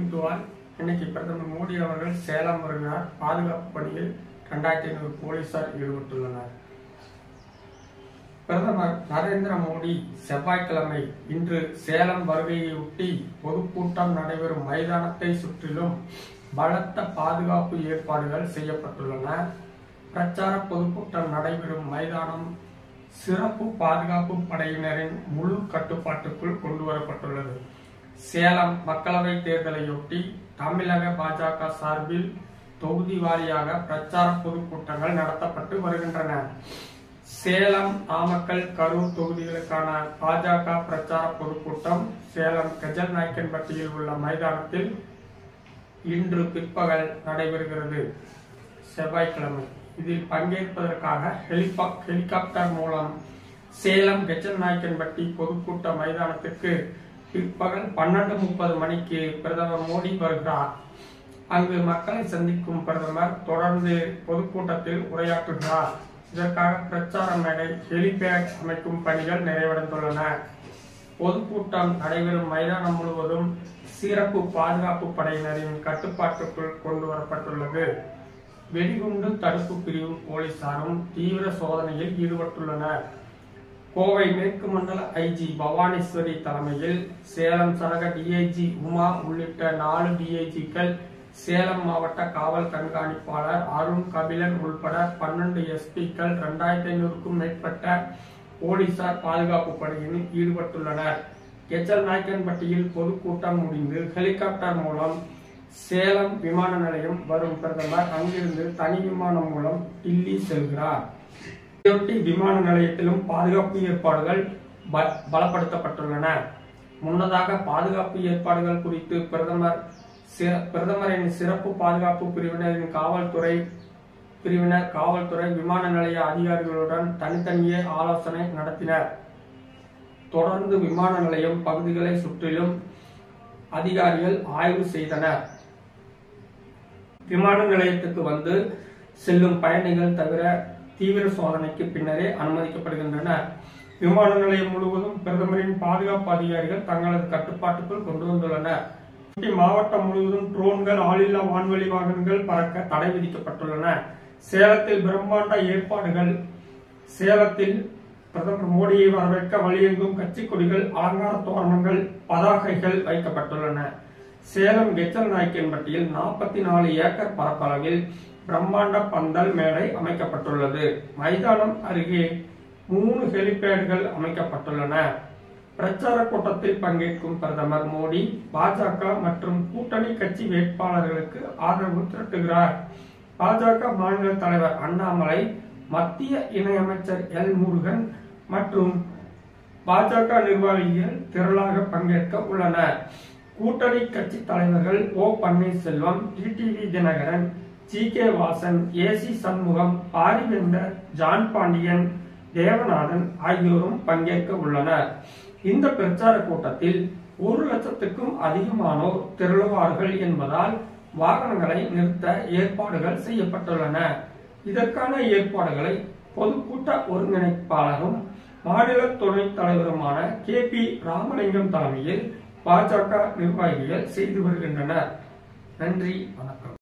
அறிவித்துவார். இன்னைக்கு பிரதமர் மோடி அவர்கள் சேலம் வருகிறார். பாதுகாப்பு பணியில் 2500 போலீசார் ஈடுபட்டுள்ளனர். பிரதமர் நரேந்திர மோடி செவ்வாய்க்கிழமை இன்று சேலம் வருகையொட்டி பொதுக்கூட்டம் நடைபெறும் மைதானத்தை சுற்றிலும் பலத்த பாதுகாப்பு ஏற்பாடுகள் செய்யப்பட்டுள்ளன. பிரச்சார பொதுக்கூட்டம் நடைபெறும் மைதானம் சிறப்பு பாதுகாப்பு படையினரின் முழு கட்டுப்பாட்டுக்குள் கொண்டுவரப்பட்டுள்ளது. சேலம் மக்களவை தேர்தலையொட்டி தமிழக பாஜக சார்பில் தொகுதி வாரியாக பிரச்சார பொதுக்கூட்டங்கள் நடத்தப்பட்டு வருகின்றன. சேலம், நாமக்கல், கரூர் தொகுதிகளுக்கான பாஜக பிரச்சார பொதுக்கூட்டம் சேலம் கெஜல்நாயக்கன்பட்டியில் உள்ள மைதானத்தில் இன்று பிற்பகல் நடைபெறுகிறது. செவ்வாய்க்கிழமை இதில் பங்கேற்பதற்காக ஹெலிகாப்டர் மூலம் சேலம் கெஜல்நாயக்கன்பட்டி பொதுக்கூட்ட மைதானத்திற்கு பிற்பகல் 12:30 மணிக்கு பிரதமர் மோடி வருகிறார். அங்கு மக்களை சந்திக்கும் பிரதமர் தொடர்ந்து பொதுக்கூட்டத்தில் உரையாற்றுகிறார். இதற்காக பிரச்சார மேடை, ஹெலிபேட் அமைக்கும் பணிகள் நிறைவடைந்துள்ளன. பொதுக்கூட்டம் நடைபெறும் மைதானம் முழுவதும் சிறப்பு பாதுகாப்பு படையினரின் கட்டுப்பாட்டுக்குள் கொண்டு வரப்பட்டுள்ளது. வெடிகுண்டு தடுப்பு பிரிவு போலீசாரும் தீவிர சோதனையில் ஈடுபட்டுள்ளனர். கோவை மேற்கு மண்டல ஐஜி பவானீஸ்வரி தலைமையில் சேலம் சரக டிஐஜி உமா உள்ளிட்ட 4 டிஐஜிக்கள், சேலம் மாவட்ட காவல் கண்காணிப்பாளர் அருண் கபிலன் உள்பட 12 எஸ்பிக்கள், 2500க்கும் மேற்பட்ட போலீசார் பாதுகாப்பு பணியில் ஈடுபட்டுள்ளனர். கெஜல்நாயக்கன்பட்டியில் பொதுக்கூட்டம் முடிந்து ஹெலிகாப்டர் மூலம் சேலம் விமான நிலையம் வரும் பிரதமர் அங்கிருந்து தனி விமானம் மூலம் டில்லி செல்கிறார். இதையொட்டி விமான நிலையத்திலும் பாதுகாப்பு ஏற்பாடுகள் பலப்படுத்தப்பட்டுள்ளன. முன்னதாக பாதுகாப்பு ஏற்பாடுகள் குறித்து பிரதமரின் சிறப்பு பாதுகாப்பு பிரிவினரின் காவல்துறை விமான நிலைய அதிகாரிகளுடன் தனித்தனியே ஆலோசனை நடத்தினர். தொடர்ந்து விமான நிலையம் பகுதிகளை சுற்றிலும் அதிகாரிகள் ஆய்வு செய்தனர். விமான நிலையத்துக்கு வந்து செல்லும் பயணிகள் தவிர தீவிர சோதனைக்கு பின்னரே அனுமதிக்கப்படுகின்றனர். விமான நிலையம் முழுவதும் பிரதமரின் பாதுகாப்பு அதிகாரிகள் தங்களது கட்டுப்பாட்டுக்குள் கொண்டு வந்துள்ளனர். மாவட்டம் முழுவதும் ட்ரோன்கள், ஆளில்லா வான்வழி வாகனங்கள் பறக்க தடை விதிக்கப்பட்டுள்ளன. சேலத்தில் பிரம்மாண்ட ஏற்பாடுகள். சேலத்தில் பிரதமர் மோடியை வரவேற்க வழியெங்கும் கட்சி கொடிகள், அலங்கார தோரணங்கள், பதாகைகள் வைக்கப்பட்டுள்ளன. சேலம் கெஜல்நாயக்கன்பட்டியில் 44 ஏக்கர் பரப்பளவில் பிரம்மாண்ட பந்தல் மேடை அமைக்கப்பட்டுள்ளது. மைதானம் அருகே 3 ஹெலிபேடுகள் அமைக்கப்பட்டுள்ளன. பிரச்சார கூட்டத்தில் பங்கேற்கும் பிரதமர் மோடி பாஜக மற்றும் கூட்டணி கட்சி வேட்பாளர்களுக்கு ஆதரவு திரட்டுகிறார். பாஜக மாநில தலைவர் அண்ணாமலை, மத்திய இணையமைச்சர் எல் முருகன் மற்றும் பாஜக நிர்வாகிகள் திரளாக பங்கேற்க உள்ளனர். கூட்டணி கட்சி தலைவர்கள் O Panneerselvam, TTV Dhinakaran, G K. Vasan, A C Shanmugam, Pariventhar, John Pandian, Devanathan ஆகியோரும் பங்கேற்க உள்ளனர். இந்த பிரச்சார கூட்டத்தில் 1 லட்சத்துக்கும் அதிகமானோர் திரளுவார்கள் என்பதால் வாகனங்களை நிறுத்த ஏற்பாடுகள் செய்யப்பட்டுள்ளன. இதற்கான ஏற்பாடுகளை பொதுக்கூட்ட ஒருங்கிணைப்பாளரும் மாநில துணைத் தலைவருமான கே.பி. ராமலிங்கம் தலைமையில் பாஜக நிர்வாகிகள் செய்து வருகின்றனர். நன்றி, வணக்கம்.